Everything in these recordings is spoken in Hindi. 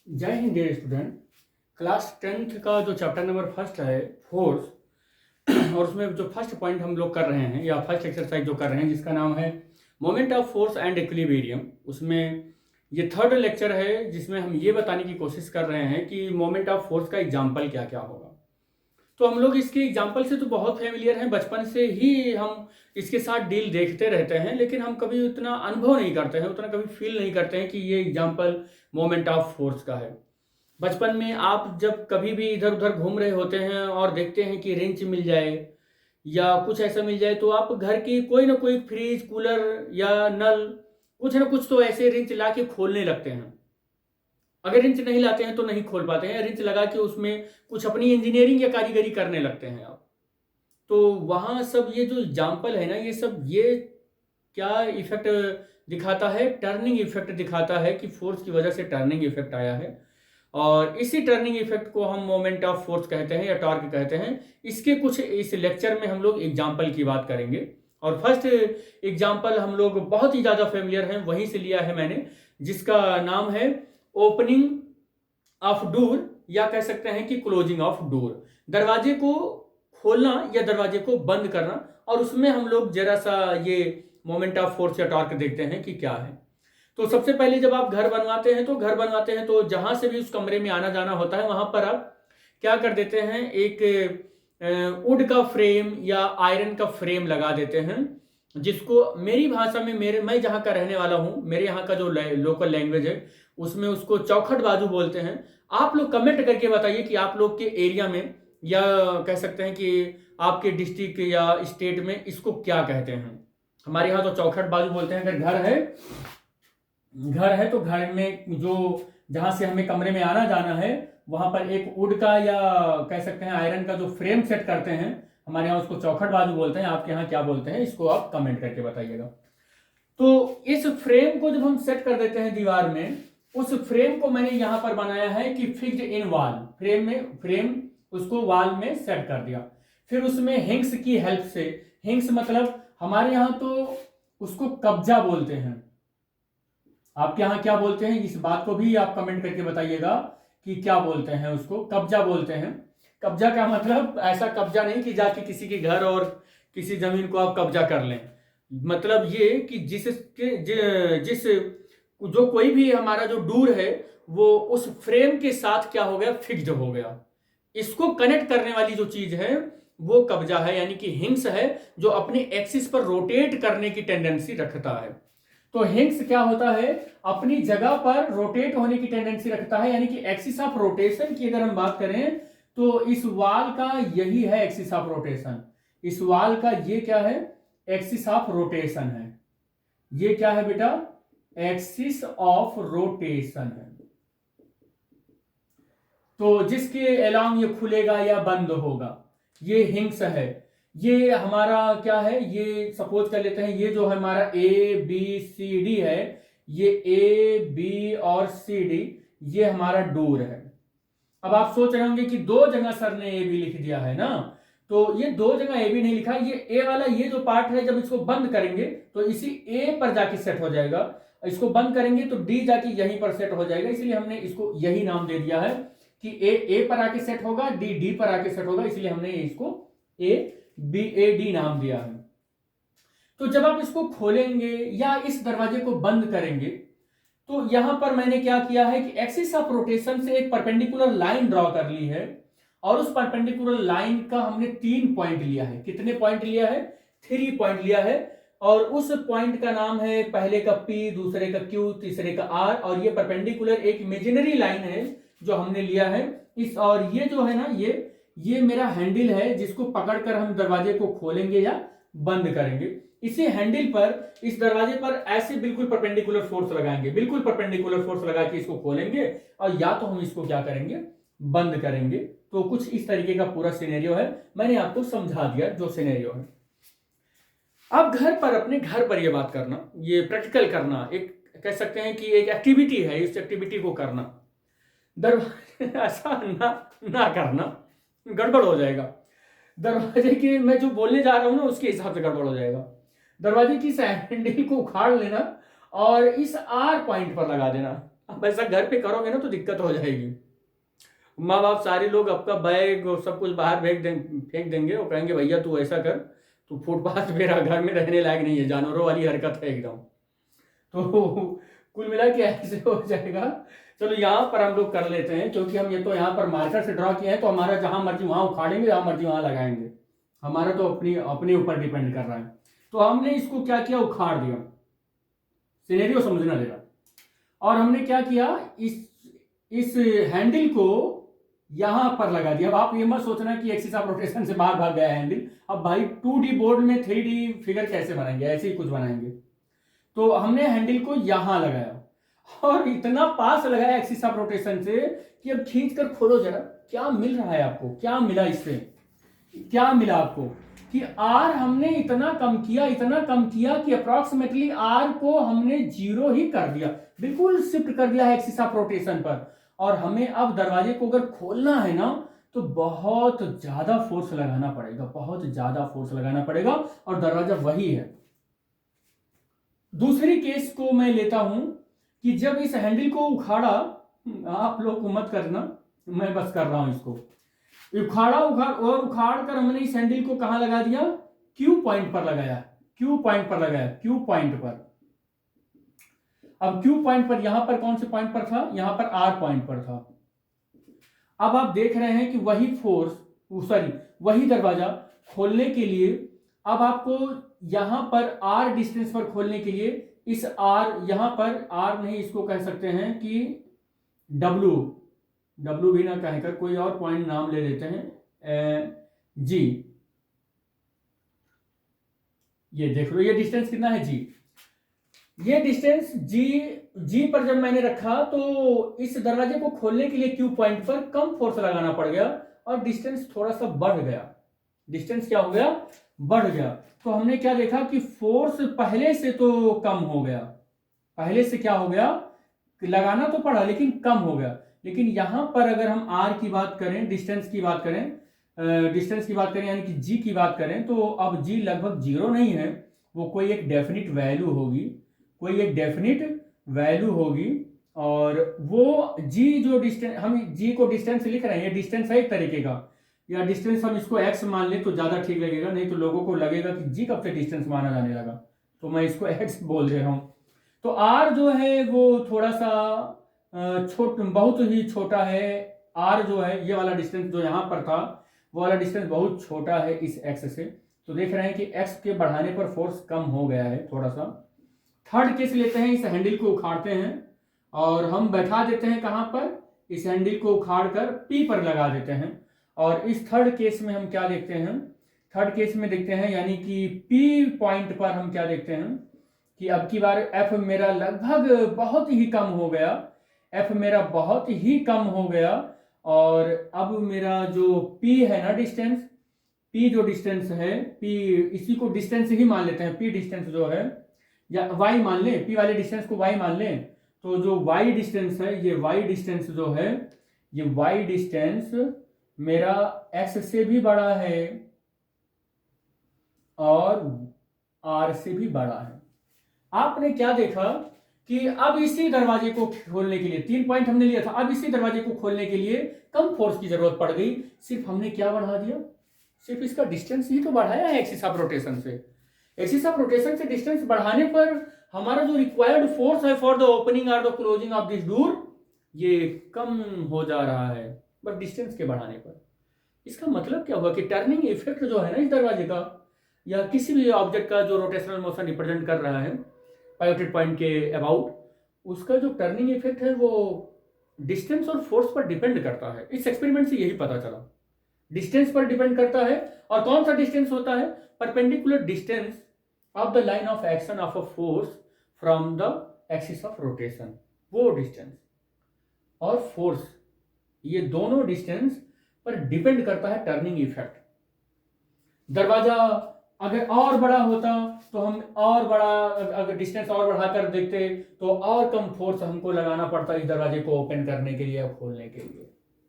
जय Hind dear student. Class 10th का जो चैप्टर नंबर फर्स्ट है फोर्स और उसमें जो फर्स्ट पॉइंट हम लोग कर रहे हैं या फर्स्ट एक्सरसाइज जो कर रहे हैं जिसका नाम है moment of force and equilibrium, उसमें ये थर्ड लेक्चर है जिसमें हम ये बताने की कोशिश कर रहे हैं कि मोमेंट ऑफ फोर्स का एग्जाम्पल क्या क्या होगा। तो हम लोग इसके एग्जाम्पल से तो बहुत फेमिलियर हैं, बचपन से ही हम इसके साथ डील देखते रहते हैं, लेकिन हम कभी उतना अनुभव नहीं करते हैं, उतना कभी फील नहीं करते हैं कि ये एग्जाम्पल मोमेंट ऑफ फोर्स का है। बचपन में आप जब कभी भी इधर उधर घूम रहे होते हैं और देखते हैं कि रेंच मिल जाए या कुछ ऐसा मिल जाए, तो आप घर की कोई ना कोई फ्रिज, कूलर या नल, कुछ ना कुछ तो ऐसे रेंच ला के खोलने लगते हैं। अगर रिंच नहीं लाते हैं तो नहीं खोल पाते हैं, रिंच लगा के उसमें कुछ अपनी इंजीनियरिंग या कारीगरी करने लगते हैं आप। तो वहाँ सब ये जो एग्जाम्पल है ना, ये सब ये क्या इफेक्ट दिखाता है? टर्निंग इफेक्ट दिखाता है कि फोर्स की वजह से टर्निंग इफेक्ट आया है, और इसी टर्निंग इफेक्ट को हम मोमेंट ऑफ फोर्स कहते हैं या टॉर्क कहते हैं। इसके कुछ इस लेक्चर में हम लोग एग्जाम्पल की बात करेंगे, और फर्स्ट एग्जाम्पल हम लोग बहुत ही ज़्यादा फेमिलियर हैं, वहीं से लिया है मैंने, जिसका नाम है ओपनिंग ऑफ डोर, या कह सकते हैं कि क्लोजिंग ऑफ डोर। दरवाजे को खोलना या दरवाजे को बंद करना, और उसमें हम लोग जरा सा ये मोमेंट ऑफ फोर्स या टॉर्क देखते हैं कि क्या है। तो सबसे पहले जब आप घर बनवाते हैं तो जहां से भी उस कमरे में आना जाना होता है वहां पर आप क्या कर देते हैं, एक वुड का फ्रेम या आयरन का फ्रेम लगा देते हैं, जिसको मेरी भाषा में, मैं जहाँ का रहने वाला हूँ, मेरे यहाँ का जो लोकल लैंग्वेज है उसमें उसको चौखट बाजू बोलते हैं। आप लोग कमेंट करके बताइए कि आप लोग के एरिया में या कह सकते हैं कि आपके डिस्ट्रिक्ट या स्टेट में इसको क्या कहते हैं। हमारे यहाँ तो चौखट बाजू बोलते हैं। अगर घर है तो घर में जो जहां से हमें कमरे में आना जाना है वहां पर एक वुड का या कह सकते हैं आयरन का जो फ्रेम सेट करते हैं, हमारे यहाँ उसको चौखट बाजू बोलते हैं। आपके यहाँ क्या बोलते हैं, इसको आप कमेंट करके बताइएगा। तो इस फ्रेम को जब हम सेट कर देते हैं दीवार में, उस फ्रेम को मैंने यहां पर बनाया है कि फिक्स्ड इन वॉल, फ्रेम उसको वॉल में सेट कर दिया। फिर उसमें हिंग्स की हेल्प से, हिंग्स मतलब हमारे यहां तो उसको कब्जा बोलते हैं, आपके यहां क्या बोलते हैं, इस बात को भी आप कमेंट करके बताइएगा कि क्या बोलते हैं। उसको कब्जा बोलते हैं। कब्जा का मतलब ऐसा कब्जा नहीं कि जाके किसी के घर और किसी जमीन को आप कब्जा कर लें, मतलब ये कि जिस जो कोई भी हमारा जो डोर है वो उस फ्रेम के साथ क्या हो गया, फिक्स्ड हो गया। इसको कनेक्ट करने वाली जो चीज है वो कब्जा है, यानी कि हिंग्स है, जो अपने एक्सिस पर रोटेट करने की टेंडेंसी रखता है। तो हिंग्स क्या होता है, अपनी जगह पर रोटेट होने की टेंडेंसी रखता है, यानी कि एक्सिस ऑफ रोटेशन की अगर हम बात करें तो इस वाल का यही है एक्सिस ऑफ रोटेशन। इस वाल का ये क्या है, एक्सिस ऑफ रोटेशन है। ये क्या है बेटा, एक्सिस ऑफ रोटेशन है। तो जिसके अलार्म ये खुलेगा या बंद होगा, ये हिंग्स है। ये हमारा क्या है, ये सपोज कर लेते हैं, ये जो है हमारा ए बी सी डी है, ये ए बी और सी डी, ये हमारा डोर है। अब आप सोच रहे होंगे कि दो जगह सर ने ए बी लिख दिया है ना, तो ये दो जगह ए बी नहीं लिखा, ये ए वाला ये जो पार्ट है जब इसको बंद करेंगे तो इसी ए पर जाके सेट हो जाएगा, इसको बंद करेंगे तो डी जाके यहीं पर सेट हो जाएगा, इसलिए हमने इसको यही नाम दे दिया है कि ए पर आके सेट होगा, डी डी पर आके सेट होगा, इसलिए हमने इसको ए बी ए डी नाम दिया है। तो जब आप इसको खोलेंगे या इस दरवाजे को बंद करेंगे तो यहां पर मैंने क्या किया है कि एक्सिस ऑफ रोटेशन से एक परपेंडिकुलर लाइन ड्रॉ कर ली है, और उस परपेंडिकुलर लाइन का हमने 3 पॉइंट लिया है। कितने पॉइंट लिया है, 3 पॉइंट लिया है, और उस पॉइंट का नाम है, पहले का P, दूसरे का Q, तीसरे का R, और ये परपेंडिकुलर एक इमेजिनरी लाइन है जो हमने लिया है इस, और ये जो है ना, ये मेरा हैंडल है जिसको पकड़कर हम दरवाजे को खोलेंगे या बंद करेंगे। इसी हैंडल पर, इस दरवाजे पर ऐसे बिल्कुल परपेंडिकुलर फोर्स लगाएंगे, बिल्कुल परपेंडिकुलर फोर्स लगा के इसको खोलेंगे, और या तो हम इसको क्या करेंगे, बंद करेंगे। तो कुछ इस तरीके का पूरा सिनेरियो है, मैंने आपको समझा दिया जो सिनेरियो है। अब अपने घर पर ये बात करना, ये प्रैक्टिकल करना, एक कह सकते हैं कि एक एक्टिविटी है, इस एक्टिविटी को करना। ऐसा ना करना, गड़बड़ हो जाएगा। दरवाजे के मैं जो बोलने जा रहा हूं ना उसके हिसाब से गड़बड़ हो जाएगा। दरवाजे की इस हैंडल को उखाड़ लेना और इस आर पॉइंट पर लगा देना, अब ऐसा घर पे करोगे ना तो दिक्कत हो जाएगी। माँ बाप सारे लोग आपका बैग और सब कुछ बाहर फेंक देंगे और कहेंगे भैया तू ऐसा कर, तू फुटपाथ पे रह, घर में रहने लायक नहीं है, जानवरों वाली हरकत है एकदम। तो कुल मिला के ऐसे हो जाएगा। चलो यहाँ पर हम लोग कर लेते हैं, क्योंकि हम ये तो यहाँ पर मार्कर से ड्रॉ किए हैं, तो हमारा जहाँ मर्जी वहाँ उखाड़ेंगे, जहाँ मर्जी वहाँ लगाएंगे, हमारा तो अपने ऊपर डिपेंड कर रहा है। तो हमने इसको क्या किया, उखाड़ दिया, सिनेरियो समझना जरा। और हमने क्या किया, इस हैंडल को यहां पर लगा दिया। अब आप ये मत सोचना कि एक्सिस ऑफ रोटेशन से बाहर भाग गया हैंडल। अब भाई 2D बोर्ड में 3D फिगर कैसे बनाएंगे, ऐसे ही कुछ बनाएंगे। तो हमने हैंडल को यहां लगाया और इतना पास लगाया एक्सिस ऑफ रोटेशन से कि अब खींच कर खोलो जरा, क्या मिल रहा है आपको, क्या मिला इससे, क्या मिला आपको कि आर हमने इतना कम किया कि अप्रॉक्सीमेटली आर को हमने 0 ही कर दिया, बिल्कुल शिफ्ट कर दिया है एक्सिस ऑफ रोटेशन पर। और हमें अब दरवाजे को अगर खोलना है ना तो बहुत ज्यादा फोर्स लगाना पड़ेगा, बहुत ज्यादा फोर्स लगाना पड़ेगा, और दरवाजा वही है। दूसरी केस को मैं लेता हूं कि जब इस हैंडल को उखाड़ा, आप लोग को मत करना, मैं बस कर रहा हूं इसको, उखाड़ कर हमने इस हैंडल को कहां लगा दिया, क्यू पॉइंट पर लगाया, क्यू पॉइंट पर। अब क्यू पॉइंट पर, यहां पर कौन से पॉइंट पर था, यहां पर आर पॉइंट पर था। अब आप देख रहे हैं कि वही वही दरवाजा खोलने के लिए अब आपको यहां पर आर डिस्टेंस पर खोलने के लिए इस आर, यहां पर आर नहीं, इसको कह सकते हैं कि डब्ल्यू भी ना कहकर कोई और पॉइंट नाम ले लेते हैं, जी। ये देख लो, ये डिस्टेंस कितना है, जी। ये डिस्टेंस जी पर जब मैंने रखा तो इस दरवाजे को खोलने के लिए क्यू पॉइंट पर कम फोर्स लगाना पड़ गया और डिस्टेंस थोड़ा सा बढ़ गया। डिस्टेंस क्या हो गया, बढ़ गया। तो हमने क्या देखा कि फोर्स पहले से तो कम हो गया, पहले से क्या हो गया, लगाना तो पड़ा लेकिन कम हो गया। लेकिन यहां पर अगर हम आर की बात करें, डिस्टेंस की बात करें यानी कि जी की बात करें, तो अब जी लगभग 0 नहीं है, वो कोई एक डेफिनिट वैल्यू होगी, और वो जी जो डिस्टेंस, हम जी को डिस्टेंस लिख रहे हैं, ये डिस्टेंस है एक तरीके का, या डिस्टेंस हम इसको एक्स मान ले तो ज्यादा ठीक लगेगा, नहीं तो लोगों को लगेगा कि जी कब से डिस्टेंस माना जाने लगा, तो मैं इसको एक्स बोल दे रहा हूं। तो आर जो है वो थोड़ा सा बहुत ही छोटा है। आर जो है, ये वाला डिस्टेंस जो यहां पर था, वो वाला डिस्टेंस बहुत छोटा है इस एक्स से। तो देख रहे हैं कि एक्स के बढ़ाने पर फोर्स कम हो गया है थोड़ा सा। थर्ड केस लेते हैं, इस हैंडल को उखाड़ते हैं और हम बैठा देते हैं कहां पर, इस हैंडल को उखाड़ कर पी पर लगा देते हैं। और इस थर्ड केस में हम क्या देखते हैं, थर्ड केस में देखते हैं यानी कि पी पॉइंट पर हम क्या देखते हैं कि अब की बार एफ मेरा लगभग बहुत ही कम हो गया, एफ मेरा बहुत ही कम हो गया। और अब मेरा जो पी है ना डिस्टेंस, पी जो डिस्टेंस है, पी इसी को डिस्टेंस ही मान लेते हैं, पी डिस्टेंस जो है, या वाई मान लें, पी वाले डिस्टेंस को वाई मान लें। तो जो वाई डिस्टेंस है, ये वाई डिस्टेंस जो है, ये वाई डिस्टेंस मेरा एक्स से भी बड़ा है और आर से भी बड़ा है। आपने क्या देखा कि अब इसी दरवाजे को खोलने के लिए 3 पॉइंट हमने लिया था, अब इसी दरवाजे को खोलने के लिए कम फोर्स की जरूरत पड़ गई। सिर्फ हमने क्या बढ़ा दिया, सिर्फ इसका डिस्टेंस ही तो बढ़ाया है एक्सिस ऑफ रोटेशन से। एक्सिस ऑफ रोटेशन से डिस्टेंस बढ़ाने पर हमारा जो रिक्वायर्ड फोर्स है फॉर द ओपनिंग और the closing of this door, ये कम हो जा रहा है बस डिस्टेंस के बढ़ाने पर। इसका मतलब क्या हुआ कि टर्निंग इफेक्ट जो है ना इस दरवाजे का, या किसी भी ऑब्जेक्ट का जो रोटेशनल मोशन रिप्रेजेंट कर रहा है पाइवोटेड पॉइंट के अबाउट, उसका जो टर्निंग इफेक्ट है वो डिस्टेंस और फोर्स पर डिपेंड करता है। इस एक्सपेरिमेंट से यही पता चला, डिस्टेंस पर डिपेंड करता है। और कौन सा डिस्टेंस होता है, perpendicular distance of the line of action of a force from the axis of rotation, वो डिस्टेंस और फोर्स, ये दोनों डिस्टेंस पर डिपेंड करता है टर्निंग इफेक्ट। दरवाजा अगर और बड़ा होता तो हम और बड़ा, अगर डिस्टेंस और बढ़ाकर देखते तो और कम फोर्स हमको लगाना पड़ता इस दरवाजे को ओपन करने के लिए या खोलने के लिए।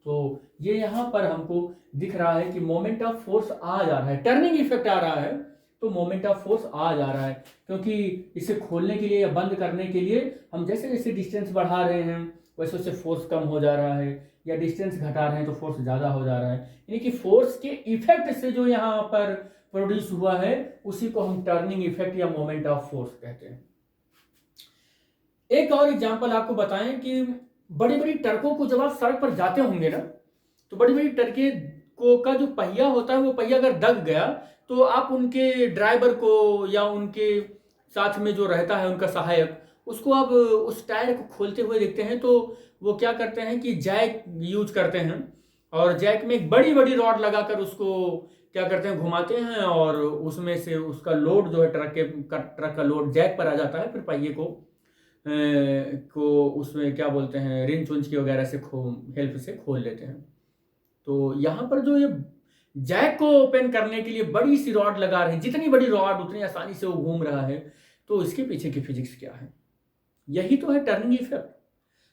तो ये यहां पर हमको दिख रहा है कि मोमेंट ऑफ फोर्स आ जा रहा है, टर्निंग इफेक्ट आ रहा है, तो मोमेंट ऑफ फोर्स आ जा रहा है, क्योंकि इसे खोलने के लिए या बंद करने के लिए हम जैसे जैसे डिस्टेंस बढ़ा रहे हैं वैसे वैसे फोर्स कम हो जा रहा है, या डिस्टेंस घटा रहे हैं तो फोर्स ज़्यादा हो जा रहा है। यानी कि फोर्स के इफेक्ट से जो यहाँ पर प्रोड्यूस हुआ है उसी को हम टर्निंग इफेक्ट या मोमेंट ऑफ फोर्स कहते हैं। एक और एग्जांपल आपको बताएं कि बड़ी बड़ी ट्रकों को जब आप सड़क पर जाते होंगे ना, तो बड़ी बड़ी ट्रके को का जो पहिया होता है वो पहिया अगर दब गया तो आप उनके ड्राइवर को या उनके साथ में जो रहता है उनका सहायक, उसको आप उस टायर को खोलते हुए देखते हैं तो वो क्या करते हैं कि जैक यूज करते हैं, और जैक में एक बड़ी बड़ी रॉड लगाकर उसको क्या करते हैं घुमाते हैं, और उसमें से उसका लोड जो है ट्रक का लोड जैक पर आ जाता है, फिर पहिए को उसमें क्या बोलते हैं रिंच उंच की वगैरह से हेल्प से खोल लेते हैं। तो यहाँ पर जो ये जैक को ओपन करने के लिए बड़ी सी रॉड लगा रहे हैं, जितनी बड़ी रॉड उतनी आसानी से वो घूम रहा है, तो इसके पीछे की फिजिक्स क्या है? यही तो है टर्निंग इफेक्ट।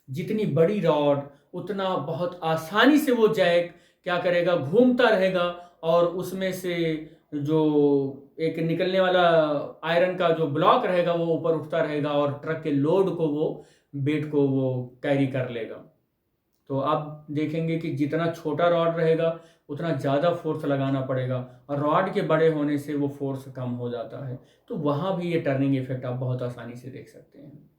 जितनी बड़ी रॉड उतना बहुत आसानी से वो जैक क्या करेगा, घूमता रहेगा, और उसमें से जो एक निकलने वाला आयरन का जो ब्लॉक रहेगा वो ऊपर उठता रहेगा और ट्रक के लोड को वो वेट को वो कैरी कर लेगा। तो आप देखेंगे कि जितना छोटा रॉड रहेगा उतना ज़्यादा फोर्स लगाना पड़ेगा, और रॉड के बड़े होने से वो फोर्स कम हो जाता है। तो वहाँ भी ये टर्निंग इफेक्ट आप बहुत आसानी से देख सकते हैं।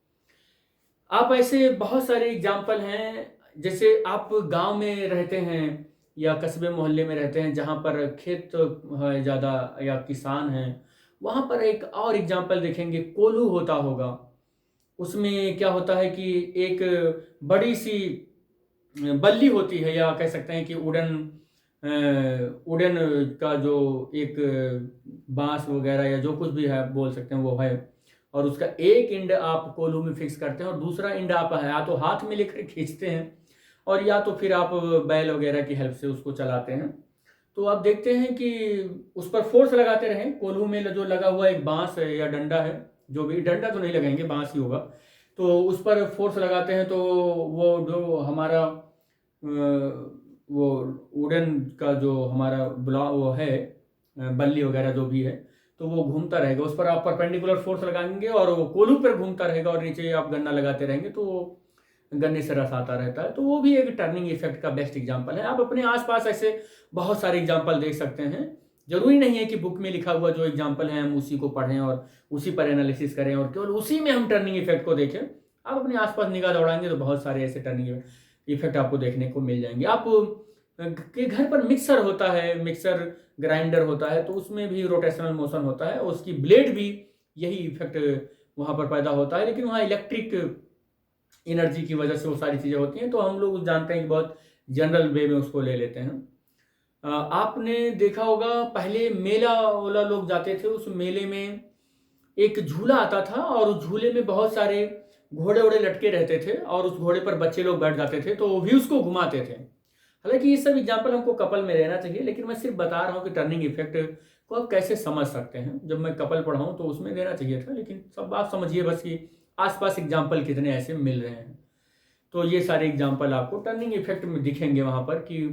आप ऐसे बहुत सारे एग्जाम्पल हैं, जैसे आप गांव में रहते हैं या कस्बे मोहल्ले में रहते हैं जहाँ पर खेत है ज़्यादा या किसान हैं, वहाँ पर एक और एग्जाम्पल देखेंगे, कोल्हू होता होगा। उसमें क्या होता है कि एक बड़ी सी बल्ली होती है, या कह सकते हैं कि उड़न का जो एक बांस वगैरह या जो कुछ भी है बोल सकते हैं वो है, और उसका एक इंड आप कोल्हू में फिक्स करते हैं और दूसरा इंड आप या तो हाथ में लेकर खींचते हैं और या तो फिर आप बैल वगैरह की हेल्प से उसको चलाते हैं। तो आप देखते हैं कि उस पर फोर्स लगाते रहें। कोल्हू में जो लगा हुआ एक बांस है या डंडा है, जो भी, डंडा तो नहीं लगाएंगे, बांस ही होगा, तो उस पर फोर्स लगाते हैं तो वो जो हमारा वो वुडन का जो हमारा ब्लॉक वो है, बल्ली वगैरह जो भी है, तो वो घूमता रहेगा। उस पर आप परपेंडिकुलर फोर्स लगाएंगे और वो कोल्हू पर घूमता रहेगा, और नीचे आप गन्ना लगाते रहेंगे तो वो गन्ने से रस आता रहता है। तो वो भी एक टर्निंग इफेक्ट का बेस्ट एग्जांपल है। आप अपने आसपास ऐसे बहुत सारे एग्जांपल देख सकते हैं। जरूरी नहीं है कि बुक में लिखा हुआ जो एग्जांपल है हम उसी को पढ़ें और उसी पर एनालिसिस करें और केवल उसी में हम टर्निंग इफेक्ट को देखें। आप अपने आसपास निगाह दौड़ाएंगे तो बहुत सारे ऐसे टर्निंग इफेक्ट आपको देखने को मिल जाएंगे। आप के घर पर मिक्सर होता है, मिक्सर ग्राइंडर होता है, तो उसमें भी रोटेशनल मोशन होता है, उसकी ब्लेड भी यही इफेक्ट वहाँ पर पैदा होता है, लेकिन वहाँ इलेक्ट्रिक एनर्जी की वजह से वो सारी चीज़ें होती हैं। तो हम लोग जानते हैं कि बहुत जनरल वे में उसको ले लेते हैं। आपने देखा होगा पहले मेला वाला लोग जाते थे, उस मेले में एक झूला आता था और उस झूले में बहुत सारे घोड़े वोड़े लटके रहते थे और उस घोड़े पर बच्चे लोग बैठ जाते थे, तो वो भी उसको घुमाते थे। हालांकि ये सब एग्जाम्पल हमको कपल में रहना चाहिए, लेकिन मैं सिर्फ बता रहा हूँ कि टर्निंग इफेक्ट को आप कैसे समझ सकते हैं। जब मैं कपल पढ़ाऊँ तो उसमें देना चाहिए था, लेकिन सब आप समझिए बस कि आसपास एग्जाम्पल कितने ऐसे मिल रहे हैं। तो ये सारे एग्जाम्पल आपको टर्निंग इफेक्ट में दिखेंगे वहाँ पर कि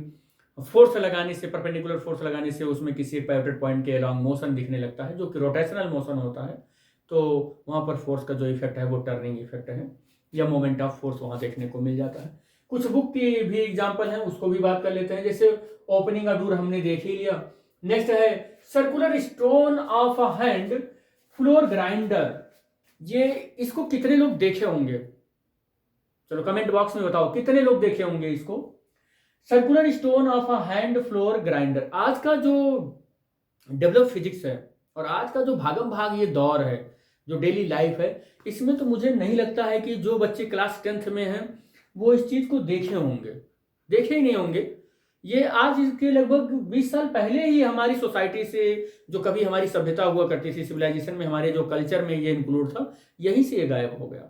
फोर्स लगाने से, परपेंडिकुलर फोर्स लगाने से उसमें किसी पाइवटेड पॉइंट के अलॉन्ग मोशन दिखने लगता है जो कि रोटेशनल मोशन होता है। तो वहाँ पर फोर्स का जो इफेक्ट है वो टर्निंग इफेक्ट है, या मोमेंट ऑफ फोर्स वहाँ देखने को मिल जाता है। कुछ बुक की भी एग्जाम्पल हैं, उसको भी बात कर लेते हैं। जैसे ओपनिंग अडूर हमने देख ही लिया। नेक्स्ट है circular stone of a hand floor grinder. ये इसको कितने लोग देखे होंगे, चलो कमेंट बॉक्स में बताओ कितने लोग देखे होंगे इसको। Circular stone of a hand floor grinder. आज का जो डेवलप फिजिक्स है और आज का जो भागम भाग ये दौर है, जो डेली लाइफ है, इसमें तो मुझे नहीं लगता है कि जो बच्चे क्लास 10th में हैं वो इस चीज को देखे होंगे, देखे ही नहीं होंगे। ये आज इसके लगभग 20 साल पहले ही हमारी सोसाइटी से, जो कभी हमारी सभ्यता हुआ करती थी, सिविलाइजेशन में, हमारे जो कल्चर में ये इंक्लूड था, यहीं से ये गायब हो गया।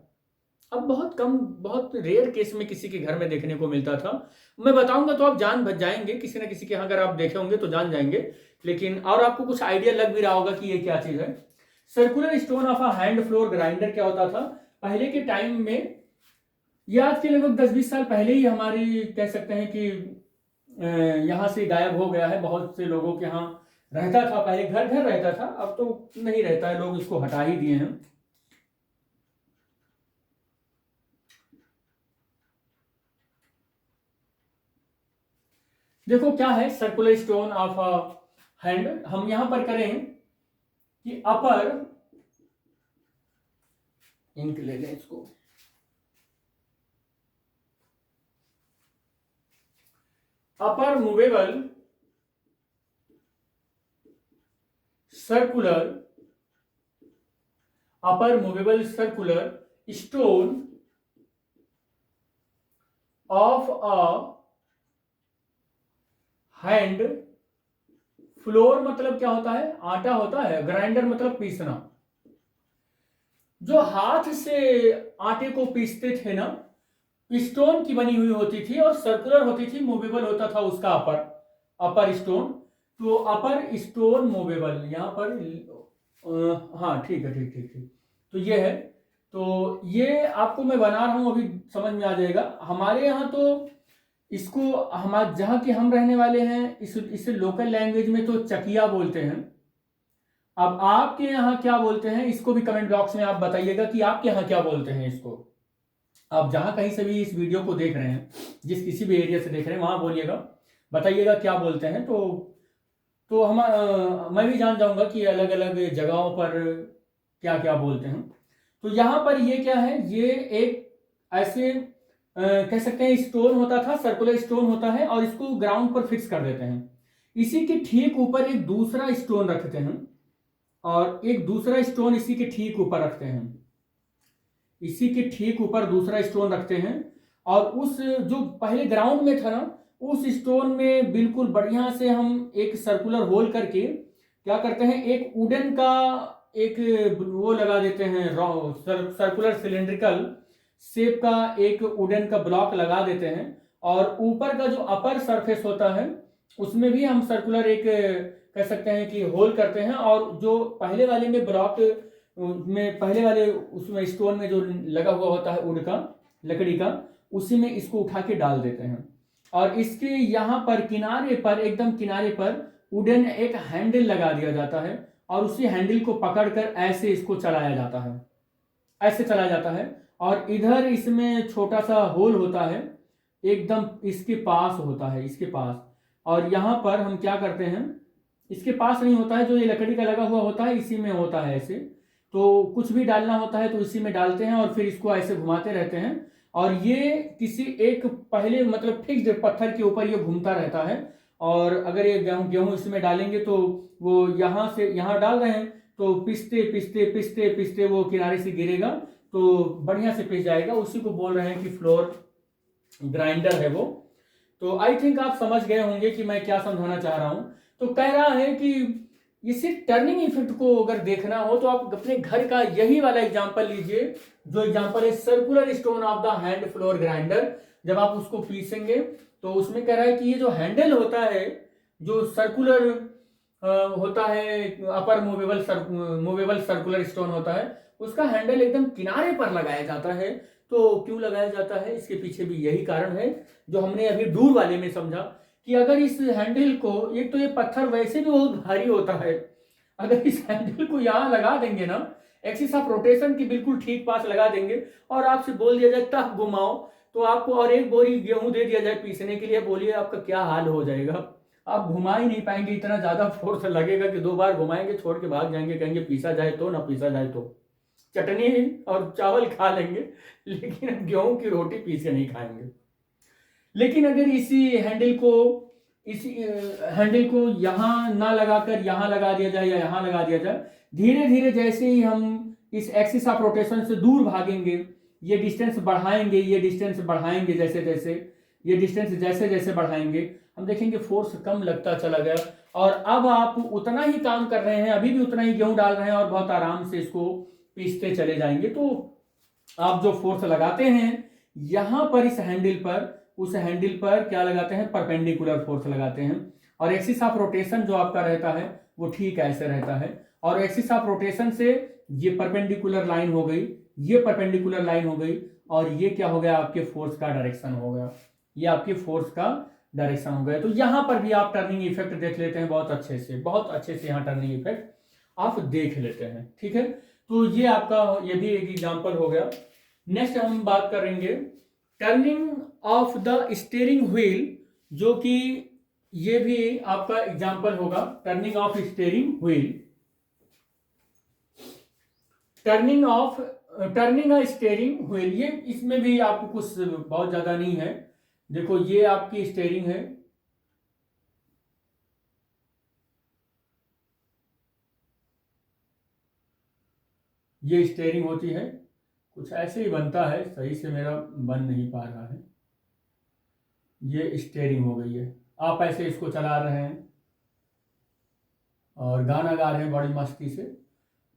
अब बहुत कम, बहुत रेयर केस में किसी के घर में देखने को मिलता था। मैं बताऊंगा तो आप जान बच जाएंगे, किसी ना किसी के यहाँ अगर आप देखे होंगे तो जान जाएंगे, लेकिन और आपको कुछ आइडिया लग भी रहा होगा कि ये क्या चीज है। Circular stone of a hand floor grinder क्या होता था पहले के टाइम में, ये आज के लगभग 10-20 साल पहले ही हमारी कह सकते हैं कि यहाँ से गायब हो गया है। बहुत से लोगों के यहाँ रहता था, पहले घर घर रहता था, अब तो नहीं रहता है, लोग इसको हटा ही दिए हैं। देखो क्या है circular stone of a hand, हम यहां पर करें कि अपर, इंक ले लें इसको, upper movable circular, upper movable circular stone of a hand flour, मतलब क्या होता है, आटा होता है, ग्राइंडर मतलब पीसना, जो हाथ से आटे को पीसते थे ना, स्टोन की बनी हुई होती थी और सर्कुलर होती थी, मूवेबल होता था उसका अपर, अपर स्टोन। तो अपर स्टोन मूवेबल यहां पर हाँ ठीक है, ठीक ठीक ठीक, तो ये है, तो ये आपको मैं बना रहा हूं, अभी समझ में आ जाएगा। हमारे यहाँ तो इसको, हमारे जहाँ के हम रहने वाले हैं, इसे लोकल लैंग्वेज में तो चकिया बोलते हैं। अब आपके यहाँ क्या बोलते हैं इसको भी कमेंट बॉक्स में आप बताइएगा कि आपके यहाँ क्या बोलते हैं इसको। आप जहां कहीं से भी इस वीडियो को देख रहे हैं, जिस किसी भी एरिया से देख रहे हैं, वहां बोलिएगा, बताइएगा क्या बोलते हैं, तो मैं भी जान जाऊंगा कि अलग अलग जगहों पर क्या क्या बोलते हैं। तो यहां पर ये क्या है, ये एक ऐसे कह सकते हैं स्टोन होता था, सर्कुलर स्टोन होता है, और इसको ग्राउंड पर फिक्स कर देते हैं। इसी के ठीक ऊपर एक दूसरा स्टोन रखते हैं, और एक दूसरा स्टोन इसी के ठीक ऊपर रखते हैं, इसी के ठीक ऊपर दूसरा स्टोन रखते हैं, और उस जो पहले ग्राउंड में था ना, उस स्टोन में बिल्कुल बढ़िया से हम एक सर्कुलर होल करके क्या करते हैं, एक वुडन का एक वो लगा देते हैं, सर्कुलर सिलेंड्रिकल शेप का एक वुडन का ब्लॉक लगा देते हैं, और ऊपर का जो अपर सरफेस होता है उसमें भी हम सर्कुलर एक कह सकते हैं कि होल करते हैं, और जो पहले वाले में ब्लॉक में, पहले वाले उसमें स्टोन में जो लगा हुआ होता है वुड का, लकड़ी का, उसी में इसको उठा के डाल देते हैं, और इसके यहाँ पर किनारे पर, एकदम किनारे पर वुडन एक हैंडल लगा दिया जाता है, और उसी हैंडल को पकड़कर ऐसे इसको चलाया जाता है, ऐसे चलाया जाता है, और इधर इसमें छोटा सा होल होता है, एकदम इसके पास होता है, इसके पास, और यहाँ पर हम क्या करते हैं, इसके पास नहीं होता है, जो ये लकड़ी का लगा हुआ होता है इसी में होता है ऐसे, तो कुछ भी डालना होता है तो इसी में डालते हैं, और फिर इसको ऐसे घुमाते रहते हैं, और ये किसी एक पहले मतलब फिक्स्ड पत्थर के ऊपर ये घूमता रहता है, और अगर ये गेहूं इसमें डालेंगे तो वो यहाँ से यहाँ डाल रहे हैं, तो पिसते पिसते पिसते पिसते वो किनारे से गिरेगा, तो बढ़िया से पिस जाएगा, उसी को बोल रहे हैं कि फ्लोर ग्राइंडर है वो। तो आई थिंक आप समझ गए होंगे कि मैं क्या समझाना चाह रहा हूं। तो कह रहा है कि इसी टर्निंग इफेक्ट को अगर देखना हो तो आप अपने घर का यही वाला एग्जांपल लीजिए, जो एग्जांपल है circular stone of the hand floor grinder. जब आप उसको पीसेंगे तो उसमें कह रहा है कि ये जो हैंडल होता है, जो सर्कुलर होता है, अपर मूवेबल सर्कुलर स्टोन होता है, उसका हैंडल एकदम किनारे पर लगाया जाता है। तो क्यों लगाया जाता है, इसके पीछे भी यही कारण है जो हमने अभी दूर वाले में समझा, कि अगर इस हैंडल को, एक तो ये पत्थर वैसे भी बहुत भारी होता है, अगर इस हैंडल को यहाँ लगा देंगे ना, एक्सिस ऑफ रोटेशन की बिल्कुल ठीक पास लगा देंगे, और आपसे बोल दिया जाए तब घुमाओ, तो आपको और एक बोरी गेहूं दे दिया जाए पीसने के लिए, बोलिए आपका क्या हाल हो जाएगा। आप घुमा ही नहीं पाएंगे, इतना ज्यादा फोर्स लगेगा कि 2 बार घुमाएंगे छोड़ के भाग जाएंगे, कहेंगे पीसा जाए तो, ना पीसा जाए तो चटनी और चावल खा लेंगे, लेकिन गेहूं की रोटी पीस के नहीं खाएंगे। लेकिन अगर इसी हैंडल को यहाँ ना लगाकर यहाँ लगा दिया जाए, या यहाँ लगा दिया जाए, धीरे धीरे जैसे ही हम इस एक्सिस ऑफ रोटेशन से दूर भागेंगे, ये डिस्टेंस बढ़ाएंगे, ये डिस्टेंस बढ़ाएंगे, जैसे जैसे ये डिस्टेंस जैसे जैसे बढ़ाएंगे, हम देखेंगे फोर्स कम लगता चला गया, और अब आप उतना ही काम कर रहे हैं, अभी भी उतना ही गेहूं डाल रहे हैं, और बहुत आराम से इसको पीसते चले जाएंगे। तो आप जो फोर्स लगाते हैं यहां पर इस हैंडल पर, उस हैंडल पर क्या लगाते हैं, परपेंडिकुलर फोर्स लगाते हैं, और एक्सिस ऑफ रोटेशन जो आपका रहता है वो ठीक ऐसे रहता है, और एक्सिस ऑफ रोटेशन से ये परपेंडिकुलर लाइन हो गई, ये परपेंडिकुलर लाइन हो गई, और ये क्या हो गया, आपके फोर्स का डायरेक्शन हो गया, ये आपके फोर्स का डायरेक्शन हो गया। तो यहाँ पर भी आप टर्निंग इफेक्ट देख लेते हैं बहुत अच्छे से, बहुत अच्छे से यहाँ टर्निंग इफेक्ट आप देख लेते हैं। ठीक है, तो ये आपका ये भी एक एग्जांपल हो गया। नेक्स्ट हम बात करेंगे turning of the steering wheel, जो कि ये भी आपका एग्जांपल होगा। Turning of steering wheel, turning a steering wheel, ये इसमें भी आपको कुछ बहुत ज्यादा नहीं है। देखो ये आपकी स्टीयरिंग है, ये स्टीयरिंग होती है, कुछ ऐसे ही बनता है, सही से मेरा बन नहीं पा रहा है। ये स्टीयरिंग हो गई है, आप ऐसे इसको चला रहे हैं और गाना गा रहे हैं बड़ी मस्ती से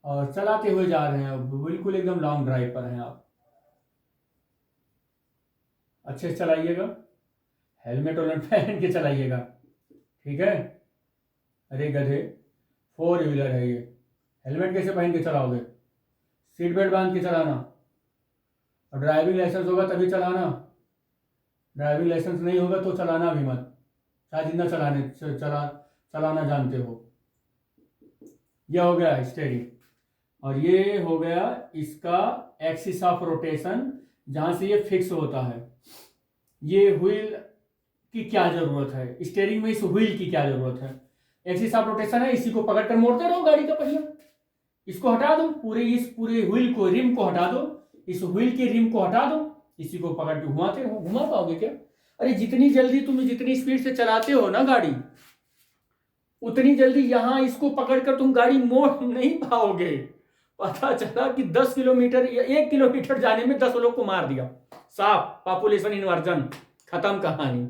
और चलाते हुए जा रहे हैं, बिल्कुल एकदम लॉन्ग ड्राइव पर हैं आप। अच्छे से चलाइएगा, हेलमेट वेलमेट पहन के चलाइएगा, ठीक है। अरे गधे, 4 व्हीलर है ये, हेलमेट कैसे पहन के चलाओगे? सीट बेल्ट बांध के चलाना, और ड्राइविंग लाइसेंस होगा तभी चलाना, ड्राइविंग लाइसेंस नहीं होगा तो चलाना भी मत, शायद जितना चलाना जानते हो। यह हो गया स्टीयरिंग, और ये हो गया इसका एक्सिस ऑफ रोटेशन, जहां से ये फिक्स होता है। ये व्हील की क्या जरूरत है, स्टीयरिंग में इस व्हील की क्या जरूरत है? एक्सिस ऑफ रोटेशन है, इसी को पकड़कर मोड़ते रहो गाड़ी का पहिया, इसको हटा दो, इस पूरे व्हील को, रिम को हटा दो, इस व्हील के रिम को हटा दो, इसी को पकड़ के घुमाते रहो। घुमा पाओगे क्या? अरे जितनी जल्दी तुम जितनी स्पीड से चलाते हो ना गाड़ी, उतनी जल्दी यहां इसको पकड़कर तुम गाड़ी मोड़ नहीं पाओगे। पता चला कि 10 किलोमीटर या 1 किलोमीटर जाने में 10 लोग को मार दिया, साफ पॉपुलेशन इन्वर्जन, खत्म कहानी।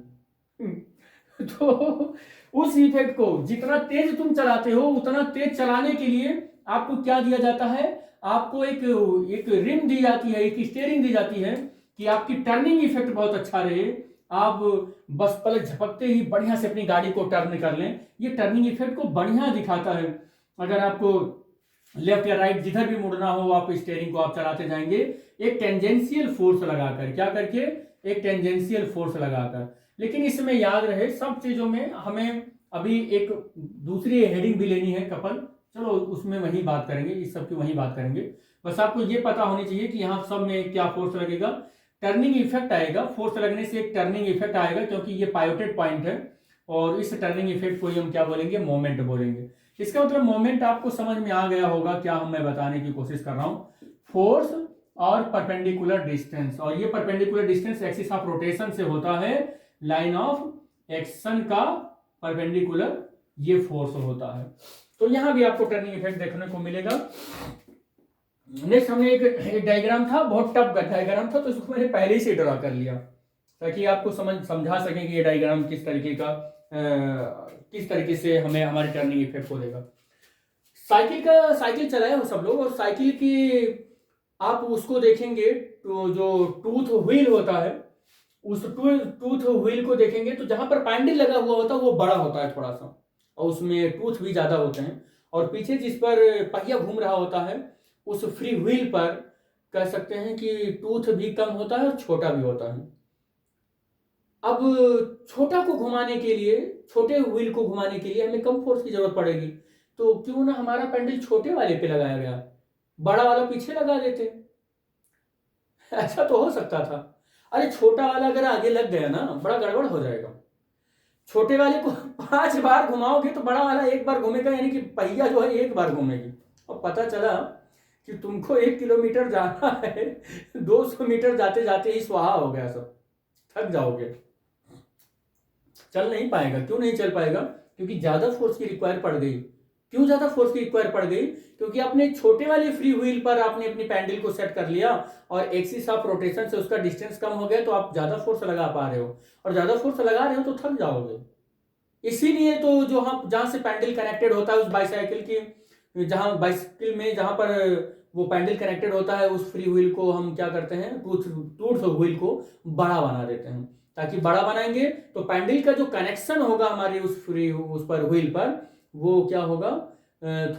तो उस इफेक्ट को, जितना तेज तुम चलाते हो उतना तेज चलाने के लिए आपको क्या दिया जाता है? आपको एक रिम दी जाती है, एक स्टीयरिंग दी जाती है कि आपकी टर्निंग इफेक्ट बहुत अच्छा रहे, आप बस पलक झपकते ही बढ़िया से अपनी गाड़ी को टर्न कर लें। ये टर्निंग इफेक्ट को बढ़िया दिखाता है। अगर आपको लेफ्ट या राइट जिधर भी मुड़ना हो, आप स्टीयरिंग को आप चलाते जाएंगे एक टेंजेंशियल फोर्स लगाकर, क्या करके? एक टेंजेंशियल फोर्स लगाकर। लेकिन इसमें याद रहे, सब चीजों में हमें अभी एक दूसरी हेडिंग भी लेनी है कपल, चलो उसमें वही बात करेंगे, इस सब की वही बात करेंगे। बस आपको ये पता होनी चाहिए कि यहाँ सब में क्या फोर्स लगेगा, टर्निंग इफेक्ट आएगा। फोर्स लगने से एक टर्निंग इफेक्ट आएगा, क्योंकि ये पायोटेड पॉइंट है, और इस टर्निंग इफेक्ट को हम क्या बोलेंगे? मोमेंट बोलेंगे। इसका मतलब मोमेंट आपको समझ में आ गया होगा क्या हम मैं बताने की कोशिश कर रहा हूं। फोर्स और परपेंडिकुलर डिस्टेंस, और ये perpendicular distance axis of rotation से होता है, लाइन ऑफ एक्शन का परपेंडिकुलर ये फोर्स होता है। तो यहां भी आपको टर्निंग इफेक्ट देखने को मिलेगा। नेक्स्ट हमने एक डायग्राम था, बहुत टफ डायग्राम था, तो इसको मैंने पहले ही से ड्रा कर लिया ताकि आपको समझा सकें कि ये डायग्राम किस तरीके से हमें हमारे टर्निंग इफेक्ट को देगा। साइकिल चलाए हो सब लोग, और साइकिल की आप उसको देखेंगे तो जो टूथ व्हील होता है, उस टूथ व्हील को देखेंगे तो जहां पर पैंडल लगा हुआ होता है वो बड़ा होता है थोड़ा सा, और उसमें टूथ भी ज्यादा होते हैं, और पीछे जिस पर पहिया घूम रहा होता है उस फ्री व्हील पर कह सकते हैं कि टूथ भी कम होता है और छोटा भी होता है। अब छोटा को घुमाने के लिए, छोटे व्हील को घुमाने के लिए हमें कम फोर्स की जरूरत पड़ेगी, तो क्यों ना हमारा पैंडल छोटे वाले पे लगाया गया, बड़ा वाला पीछे लगा देते। ऐसा तो हो सकता था। अरे छोटा वाला अगर आगे लग गया ना, बड़ा गड़बड़ हो जाएगा। छोटे वाले को 5 बार घुमाओगे तो बड़ा वाला 1 बार घूमेगा, यानी कि पहिया जो है 1 बार घूमेगी, और पता चला कि तुमको 1 किलोमीटर जाना है, 200 मीटर जाते जाते ही स्वाहा हो गया सब, थक जाओगे, चल नहीं पाएगा। क्यों नहीं चल पाएगा? क्योंकि ज्यादा फोर्स की रिक्वायर पड़ गई। क्यों ज्यादा फोर्स की रिक्वायर पड़ गई? क्योंकि आपने छोटे वाले फ्री व्हील पर आपने अपनी पैंडल को सेट कर लिया, और एक्सिस ऑफ रोटेशन से उसका डिस्टेंस कम हो गया, तो आप ज्यादा फोर्स लगा पा रहे हो, और ज्यादा फोर्स लगा रहे हो तो थक जाओगे। इसीलिए तो जो हम जहां से पैंडल कनेक्टेड होता है उस बाइसाइकिल की, जहां बाइसाइकिल में जहां पर वो पैंडल कनेक्टेड होता है, उस फ्री व्हील को हम क्या करते हैं, टूथ व्हील को बड़ा बना देते हैं, ताकि बड़ा बनाएंगे तो पैंडल का जो कनेक्शन होगा हमारे उस पर व्हील पर, वो क्या होगा,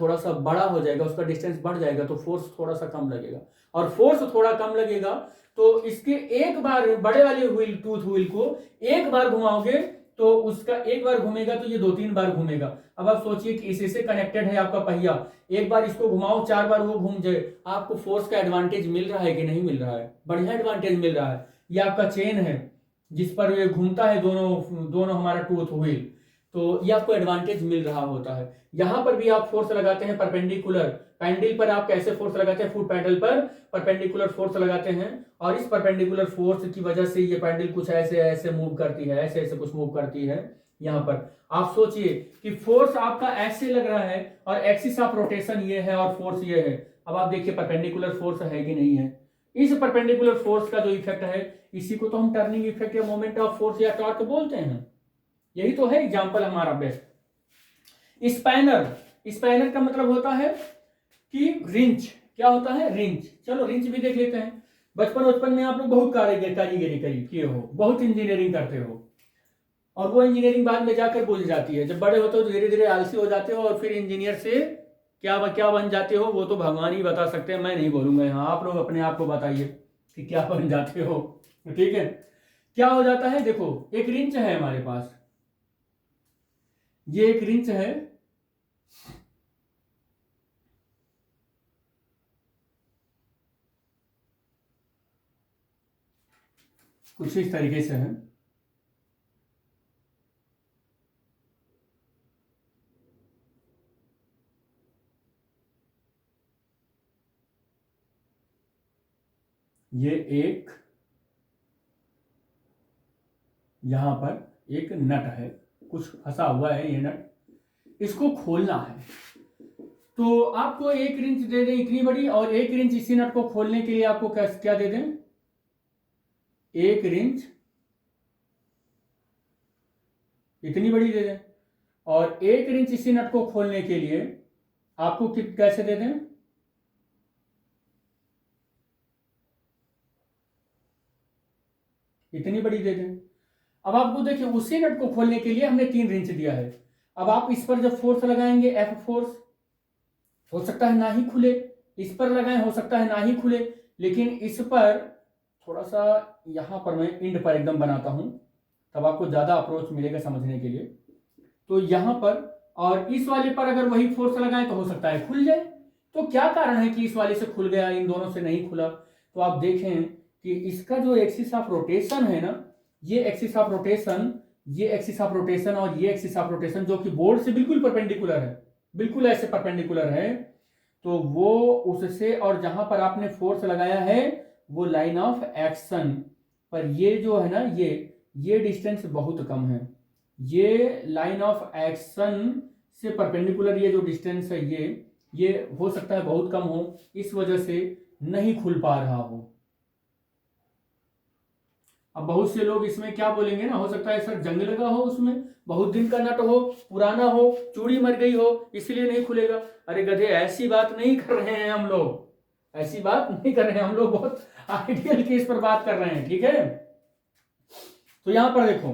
थोड़ा सा बड़ा हो जाएगा, उसका डिस्टेंस बढ़ जाएगा, तो फोर्स थोड़ा सा कम लगेगा, और फोर्स थोड़ा कम लगेगा तो इसके एक बार बड़े वाले व्हील, टूथ व्हील को 1 बार घुमाओगे तो उसका एक बार घूमेगा तो ये 2-3 बार घूमेगा। अब आप सोचिए कि इसी से कनेक्टेड है आपका पहिया, एक बार इसको घुमाओ 4 बार वो घूम जाए, आपको फोर्स का एडवांटेज मिल रहा है कि नहीं मिल रहा है? बढ़िया एडवांटेज मिल रहा है। ये आपका चेन है जिस पर ये घूमता है, दोनों दोनों हमारा टूथ व्हील, तो ये आपको एडवांटेज मिल रहा होता है। यहां पर भी आप फोर्स लगाते हैं परपेंडिकुलर, पैंडल पर आप कैसे फोर्स लगाते हैं? फुट पैडल पर परपेंडिकुलर फोर्स लगाते हैं, और इस परपेंडिकुलर फोर्स की वजह से ये पैडल कुछ ऐसे ऐसे मूव करती है, ऐसे ऐसे कुछ मूव करती है। यहां पर आप सोचिए कि फोर्स आपका ऐसे लग रहा है और एक्सिस ऑफ रोटेशन ये है और फोर्स ये है। अब आप देखिए परपेंडिकुलर फोर्स है कि नहीं है? इस परपेंडिकुलर फोर्स का जो इफेक्ट है, इसी को तो हम टर्निंग इफेक्ट या मोमेंट ऑफ फोर्स या टॉर्क बोलते हैं। यही तो है एग्जांपल हमारा बेस्ट। स्पैनर, स्पैनर का मतलब होता है कि रिंच। क्या होता है? रिंच। चलो रिंच भी देख लेते हैं। बचपन में आप लोग बहुत कारीगरी किए हो, बहुत इंजीनियरिंग करते हो, और वो इंजीनियरिंग बाद में जाकर भूल जाती है। जब बड़े होते हो तो धीरे धीरे आलसी हो जाते हो, और फिर इंजीनियर से क्या बन जाते हो वो तो भगवान ही बता सकते हैं, मैं नहीं बोलूंगा यहाँ। आप लोग अपने आप को बताइए कि क्या बन जाते हो। ठीक है, क्या हो जाता है? देखो एक रिंच है हमारे पास, ये एक रिंच है, कुछ इस तरीके से है। ये एक यहां पर एक नट है, कुछ फंसा हुआ है ये नट, इसको खोलना है। तो आपको एक रिंच दे दें इतनी बड़ी, और एक रिंच इसी नट को खोलने के लिए आपको क्या दे दें? एक रिंच इतनी बड़ी दे दें, और एक रिंच इसी नट को खोलने के लिए आपको कैसे दे दें? इतनी बड़ी दे दें। अब आपको देखिए उसी नट को खोलने के लिए हमने 3 रिंच दिया है। अब आप इस पर जब फोर्स लगाएंगे एफ फोर्स, हो सकता है ना ही खुले, इस पर लगाएं हो सकता है ना ही खुले, लेकिन इस पर थोड़ा सा यहां पर मैं इंड पर एकदम बनाता हूं, तब आपको ज्यादा अप्रोच मिलेगा समझने के लिए। तो यहां पर और इस वाले पर अगर वही फोर्स लगाएं तो हो सकता है खुल जाए। तो क्या कारण है कि इस वाले से खुल गया, इन दोनों से नहीं खुला? तो आप देखें कि इसका जो एक्सिस ऑफ रोटेशन है ना, ये एक्सिस ऑफ रोटेशन, ये एक्सिस ऑफ रोटेशन और ये एक्सिस ऑफ रोटेशन जो कि बोर्ड से बिल्कुल परपेंडिकुलर है, बिल्कुल ऐसे परपेंडिकुलर है, तो वो उससे और जहां पर आपने फोर्स लगाया है वो लाइन ऑफ एक्शन पर, ये जो है ना, ये डिस्टेंस बहुत कम है। ये लाइन ऑफ एक्शन से परपेंडिकुलर ये जो डिस्टेंस है ये हो सकता है बहुत कम हो, इस वजह से नहीं खुल पा रहा हो। अब बहुत से लोग इसमें क्या बोलेंगे ना, हो सकता है सर जंग लगा हो, उसमें बहुत दिन का नट हो, पुराना हो, चूड़ी मर गई हो, इसलिए नहीं खुलेगा। अरे गधे, ऐसी बात नहीं कर रहे हैं हम लोग, ऐसी बात नहीं कर रहे हैं हम लोग, बहुत आइडियल केस पर बात कर रहे हैं। ठीक है, तो यहां पर देखो,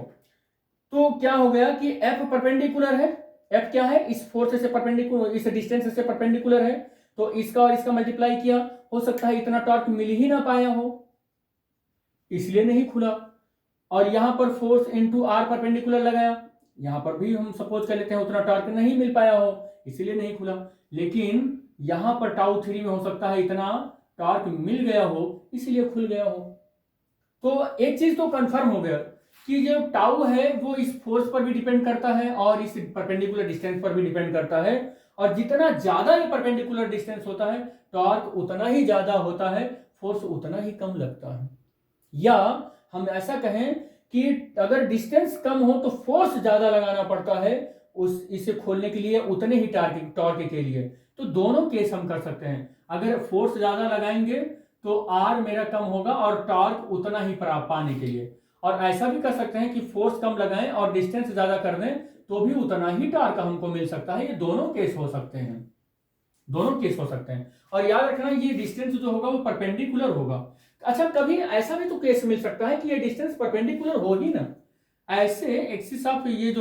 तो क्या हो गया कि एफ परपेंडिकुलर है। एफ क्या है? इस फोर्स से परपेंडिकुलर, इस डिस्टेंस से परपेंडिकुलर है, तो इसका और इसका मल्टीप्लाई किया, हो सकता है इतना टॉर्क मिल ही ना पाया हो, इसलिए नहीं खुला। और यहां पर फोर्स इनटू आर परपेंडिकुलर लगाया, यहां पर भी हम सपोज कर लेते हैं उतना टॉर्क नहीं मिल पाया हो, इसलिए नहीं खुला। लेकिन यहां पर टाउ 3 में हो सकता है इतना टॉर्क मिल गया हो, इसलिए खुल गया हो। तो एक चीज तो कंफर्म हो गया कि जो टाउ है वो इस फोर्स पर भी डिपेंड करता है और इस परपेंडिकुलर डिस्टेंस पर भी डिपेंड करता है, और जितना ज्यादा ये परपेंडिकुलर डिस्टेंस होता है टॉर्क उतना ही ज्यादा होता है, फोर्स उतना ही कम लगता है। या हम ऐसा कहें कि अगर डिस्टेंस कम हो तो फोर्स ज्यादा लगाना पड़ता है उस इसे खोलने के लिए, उतने ही टॉर्क के लिए। तो दोनों केस हम कर सकते हैं। अगर फोर्स ज्यादा लगाएंगे तो आर मेरा कम होगा और टॉर्क उतना ही पाने के लिए, और ऐसा भी कर सकते हैं कि फोर्स कम लगाएं और डिस्टेंस ज्यादा कर दें तो भी उतना ही टॉर्क हमको मिल सकता है। ये दोनों केस हो सकते हैं, दोनों केस हो सकते हैं। और याद रखना ये डिस्टेंस जो होगा वो परपेंडिकुलर होगा। अच्छा, कभी ऐसा भी तो केस मिल सकता है कि ये डिस्टेंस परपेंडिकुलर हो ही ना, ऐसे एक्सिस ऑफ ये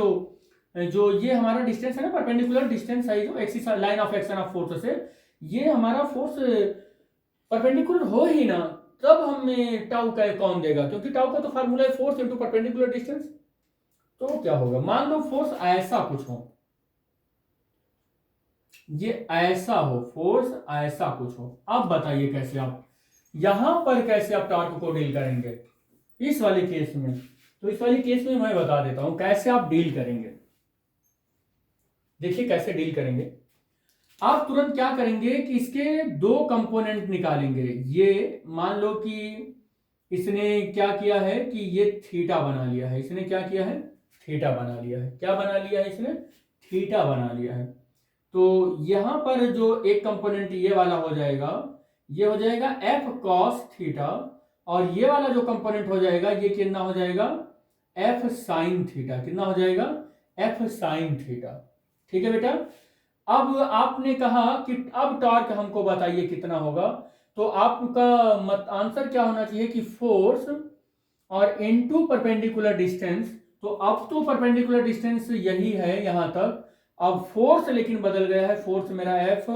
जो ये हमारा डिस्टेंस है ना, परपेंडिकुलर डिस्टेंस है जो axis line of action of force से, ये हमारा फोर्स परपेंडिकुलर हो ही ना, तब हमें टाउ का कौन देगा, क्योंकि टाउ का तो फार्मूला है फोर्स इनटू परपेंडिकुलर डिस्टेंस। तो क्या होगा, मान लो फोर्स ऐसा कुछ हो, ये ऐसा हो, फोर्स ऐसा कुछ हो। अब बताइए कैसे आप यहां पर कैसे आप टॉर्क को डील करेंगे इस वाले केस में। तो इस वाले केस में मैं बता देता हूं कैसे आप डील करेंगे। देखिए कैसे डील करेंगे। आप तुरंत क्या करेंगे कि इसके दो कंपोनेंट निकालेंगे। ये मान लो कि इसने क्या किया है कि ये थीटा बना लिया है, इसने क्या किया है, थीटा बना लिया है। क्या बना लिया है इसने, थीटा बना लिया है। तो यहां पर जो एक कंपोनेंट ये वाला हो जाएगा, ये हो जाएगा एफ कॉस थीटा, और ये वाला जो कंपोनेंट हो जाएगा ये कितना हो जाएगा, एफ साइन थीटा। कितना हो जाएगा, एफ साइन थीटा। ठीक है बेटा। अब आपने कहा कि अब टॉर्क हमको बताइए कितना होगा। तो आपका आंसर क्या होना चाहिए कि फोर्स और इनटू परपेंडिकुलर डिस्टेंस। तो अब तो परपेंडिकुलर डिस्टेंस यही है यहां तक, अब फोर्स लेकिन बदल गया है, फोर्स मेरा एफ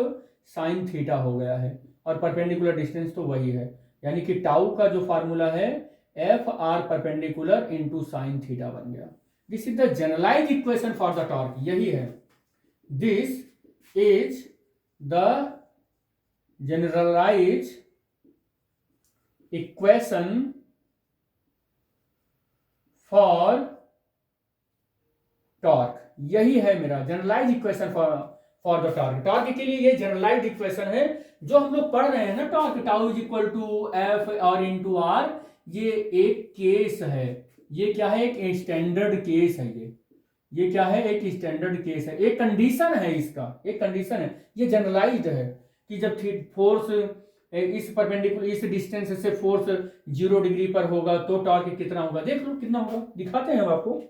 साइन थीटा हो गया है और परपेंडिकुलर डिस्टेंस तो वही है। यानी कि टाउ का जो फार्मूला है F r perpendicular into sine theta बन गया। This is the generalize equation for the torque, यही है। This is the generalize equation for torque, यही है मेरा generalize equation for the torque. Torque के लिए ये जनरलाइज इक्वेशन है जो हम लोग पढ़ रहे हैं ना, torque tau is equal to F और इनटू आर। ये एक केस है, ये क्या है, एक स्टैंडर्ड केस है। ये क्या है, एक स्टैंडर्ड केस है, एक कंडीशन है, इसका एक कंडीशन है। ये जनरलाइज्ड है कि जब फोर्स इस परपेंडिकुलर इस डिस्टेंस से फोर्स 0 डिग्री पर होगा तो टॉर्क कितना होगा। देख लो कितना होगा, दिखाते हैं हम आपको,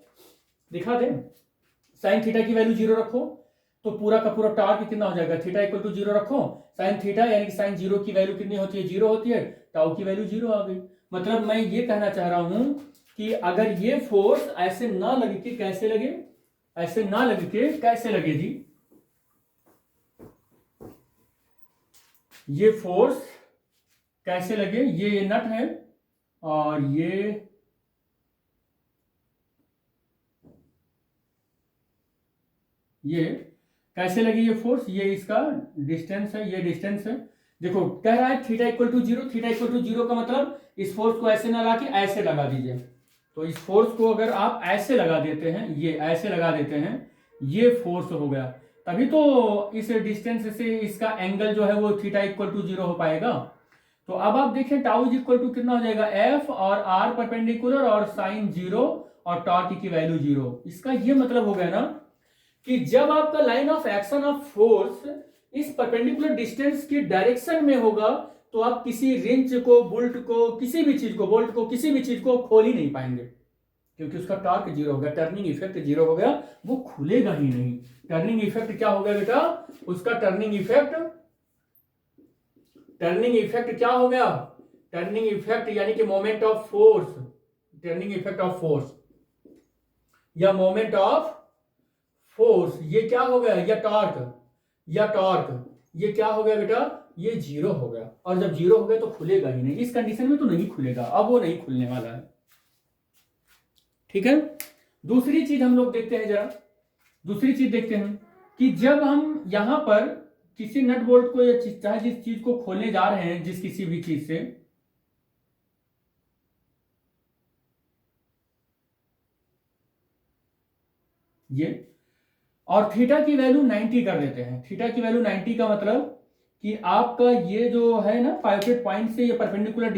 दिखा दें। साइन थीटा की वैल्यू 0 रखो तो पूरा का पूरा टॉर्क कितना हो जाएगा, थीटा इक्वल टू 0 रखो, साइन थीटा यानी कि साइन 0 की वैल्यू कितनी होती है, 0 होती है, टाउ की वैल्यू 0 आ गई। मतलब मैं ये कहना चाह रहा हूं कि अगर ये फोर्स ऐसे ना लगे कि कैसे लगे, ऐसे ना लगे कि कैसे लगे जी, ये फोर्स कैसे लगे, ये नट है और ये कैसे लगी ये फोर्स, ये इसका डिस्टेंस है, ये डिस्टेंस है। देखो कह रहा है theta equal to 0, theta equal to 0 का मतलब इस फोर्स को ऐसे ना लाके ऐसे लगा दीजिए। तो इस फोर्स को अगर आप ऐसे लगा देते हैं, ये ऐसे लगा देते हैं, ये फोर्स हो गया, तभी तो इस डिस्टेंस से इसका एंगल जो है वो थीटा इक्वल टू 0 हो पाएगा। तो अब आप देखें टाउ इज इक्वल टू कितना हो जाएगा, एफ और आर परपेंडिकुलर और साइन 0 और टॉर्क की वैल्यू 0। इसका ये मतलब हो गया ना कि जब आपका line of action of force इस परपेंडिकुलर डिस्टेंस की डायरेक्शन में होगा तो आप किसी रिंच को, बोल्ट को, किसी भी चीज को, बोल्ट को, किसी भी चीज को खोल ही नहीं पाएंगे क्योंकि उसका टॉर्क 0 हो गया, टर्निंग इफेक्ट 0 हो गया, वो खुलेगा ही नहीं। टर्निंग इफेक्ट क्या हो गया बेटा, उसका टर्निंग इफेक्ट क्या हो गया, टर्निंग इफेक्ट यानी कि moment of force, turning effect of force या मोमेंट ऑफ फोर्स, ये क्या हो गया, या टॉर्क, ये क्या हो गया बेटा, ये 0 हो गया। और जब 0 हो गया तो खुलेगा ही नहीं, इस कंडीशन में तो नहीं खुलेगा, अब वो नहीं खुलने वाला है। ठीक है। दूसरी चीज हम लोग देखते हैं, जरा दूसरी चीज देखते हैं कि जब हम यहां पर किसी नट बोल्ट को या चाहे जिस चीज को खोलने जा रहे हैं, जिस किसी भी चीज से, ये और थीटा की वैल्यू 90 कर देते हैं। थीटा की वैल्यू 90 का मतलब कि आपका ये जो है ना पाइवट पॉइंट से ये परपेंडिकुलर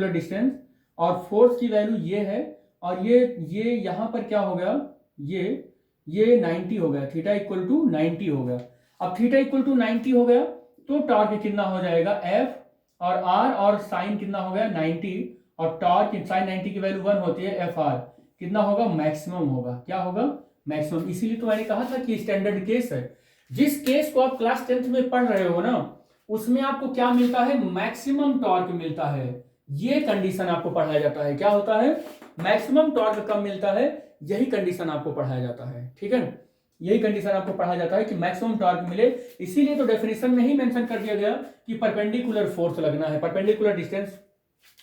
डिस्टेंस और फोर्स की वैल्यू ये है, और ये यहां पर क्या हो गया, ये 90 हो गया, थीटा इक्वल टू 90 हो गया। अब थीटा इक्वल टू 90 हो गया तो टॉर्क कितना हो जाएगा, एफ और आर और साइन कितना हो गया 90, और टॉर्क साइन 90 की वैल्यू 1 होती है, एफ आर कितना होगा, मैक्सिमम होगा। क्या होगा, मैक्सिमम। इसीलिए तो मैंने कहा था कि स्टैंडर्ड केस है। जिस केस को आप क्लास 10th में पढ़ रहे हो ना, उसमें आपको क्या मिलता है, मैक्सिमम टॉर्क मिलता है। ये कंडीशन आपको पढ़ाया जाता है, क्या होता है, मैक्सिमम टॉर्क कब मिलता है, यही कंडीशन आपको पढ़ाया जाता है। ठीक है, यही कंडीशन आपको पढ़ाया जाता है कि मैक्सिमम टॉर्क मिले। इसीलिए तो डेफिनेशन में ही मेंशन कर दिया गया कि परपेंडिकुलर फोर्स लगना है, perpendicular distance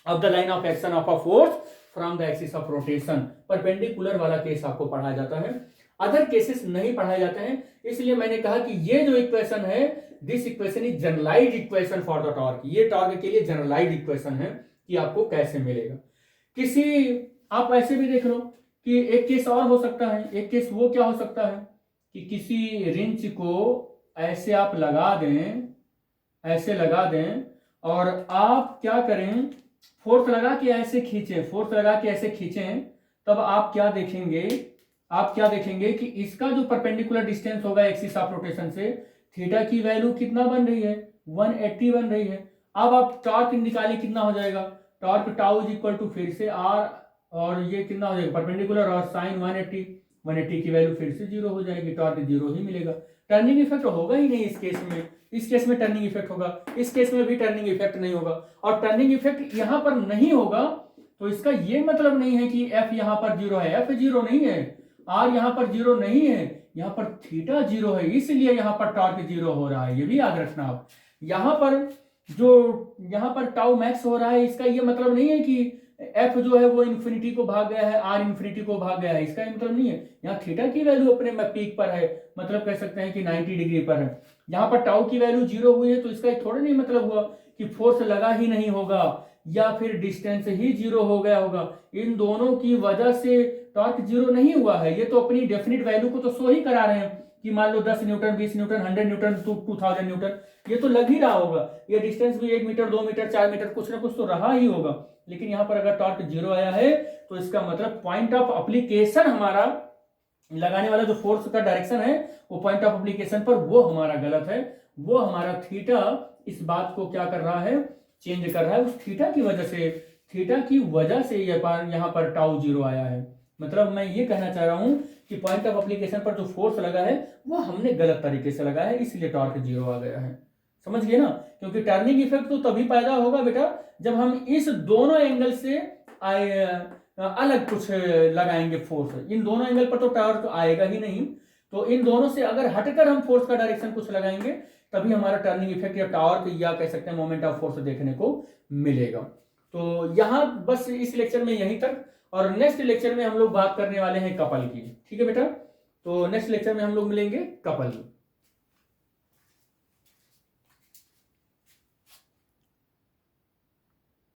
of the line of action of a force from the axis of rotation, perpendicular वाला केस आपको पढ़ाया जाता है, अदर केसेस नहीं पढ़ाए जाते हैं। इसलिए मैंने कहा कि ये जो इक्वेशन है, this equation is generalized equation for the torque, ये टॉर्क के लिए जनरलाइज्ड इक्वेशन है कि आपको कैसे मिलेगा। किसी आप ऐसे भी देख लो कि एक केस और हो सकता है, एक केस वो क्या हो सकता है कि किसी रिंच को ऐसे आप लगा दें, ऐसे लगा दें और आप क्या करें, फोर्स लगा के ऐसे खींचें, फोर्स लगा के ऐसे खींचें, तब आप क्या देखेंगे, आप क्या देखेंगे कि इसका जो परपेंडिकुलर डिस्टेंस होगा एक्सिस ऑफ रोटेशन से, थीटा की वैल्यू कितना बन रही है, 180 बन रही है। अब आप टॉर्क निकालिए, कितना हो जाएगा, torque tau is equal to फिर से आर, और ये कितना हो जाएगा परपेंडिकुलर, और साइन 180 की वैल्यू फिर से 0 हो जाएगी, टॉर्क 0 ही मिलेगा। टर्निंग इफेक्ट होगा ही नहीं इस केस में, इस केस में टर्निंग इफेक्ट होगा, इस केस में भी टर्निंग इफेक्ट नहीं होगा। और टर्निंग इफेक्ट यहां पर नहीं होगा तो इसका ये मतलब नहीं है कि एफ यहां पर 0 है, एफ 0 नहीं है, आर यहां पर 0 नहीं है, यहां पर थीटा 0 है, इसलिए यहां पर टॉर्क 0 हो रहा है। ये भी याद रखना आप, यहां पर जो यहां पर टाउ मैक्स हो रहा है, इसका ये मतलब नहीं है कि एफ जो है वो इन्फिनिटी को भाग गया है, आर इन्फिनिटी को भाग गया है, इसका मतलब नहीं है। यहाँ थीटा की वैल्यू अपने में पीक पर है, मतलब कह सकते हैं कि 90 डिग्री पर है। यहाँ पर टाउ की वैल्यू 0 हुई है तो इसका थोड़ा नहीं मतलब हुआ कि फोर्स लगा ही नहीं होगा या फिर डिस्टेंस ही 0 हो गया होगा। इन दोनों की वजह से टॉर्क 0 नहीं हुआ है। ये तो अपनी डेफिनिट वैल्यू को तो शो ही करा रहे हैं कि मान लो 10 न्यूटन, 20 न्यूटन, 100 न्यूटन, 2000 न्यूटन, ये तो लग ही रहा होगा। ये डिस्टेंस भी 1 मीटर, 2 मीटर, 4 मीटर, कुछ ना कुछ तो रहा ही होगा। लेकिन यहाँ पर अगर टॉर्क 0 आया है तो इसका मतलब पॉइंट ऑफ एप्लीकेशन, हमारा लगाने वाला जो फोर्स का डायरेक्शन है वो पॉइंट ऑफ एप्लीकेशन पर वो हमारा गलत है। वो हमारा थीटा इस बात को क्या कर रहा है, चेंज कर रहा है। उस थीटा की वजह से यहाँ पर टाउ 0 आया है। मतलब मैं ये कहना चाह रहा हूं कि पॉइंट ऑफ एप्लीकेशन पर जो फोर्स लगा है वो हमने गलत तरीके से लगाया है, इसलिए टॉर्क 0 आ गया है। समझ गए ना? क्योंकि टर्निंग इफेक्ट तो तभी पैदा होगा बेटा जब हम इस दोनों एंगल से अलग कुछ लगाएंगे फोर्स। इन दोनों एंगल पर तो टॉर्क आएगा ही नहीं, तो इन दोनों से अगर हटकर हम फोर्स का डायरेक्शन कुछ लगाएंगे तभी हमारा टर्निंग इफेक्ट या टॉर्क या कह सकते हैं मोमेंट ऑफ फोर्स देखने को मिलेगा। तो यहां बस इस लेक्चर में यहीं तक, और नेक्स्ट लेक्चर में हम लोग बात करने वाले हैं कपल की। ठीक है बेटा? तो नेक्स्ट लेक्चर में हम लोग मिलेंगे कपल।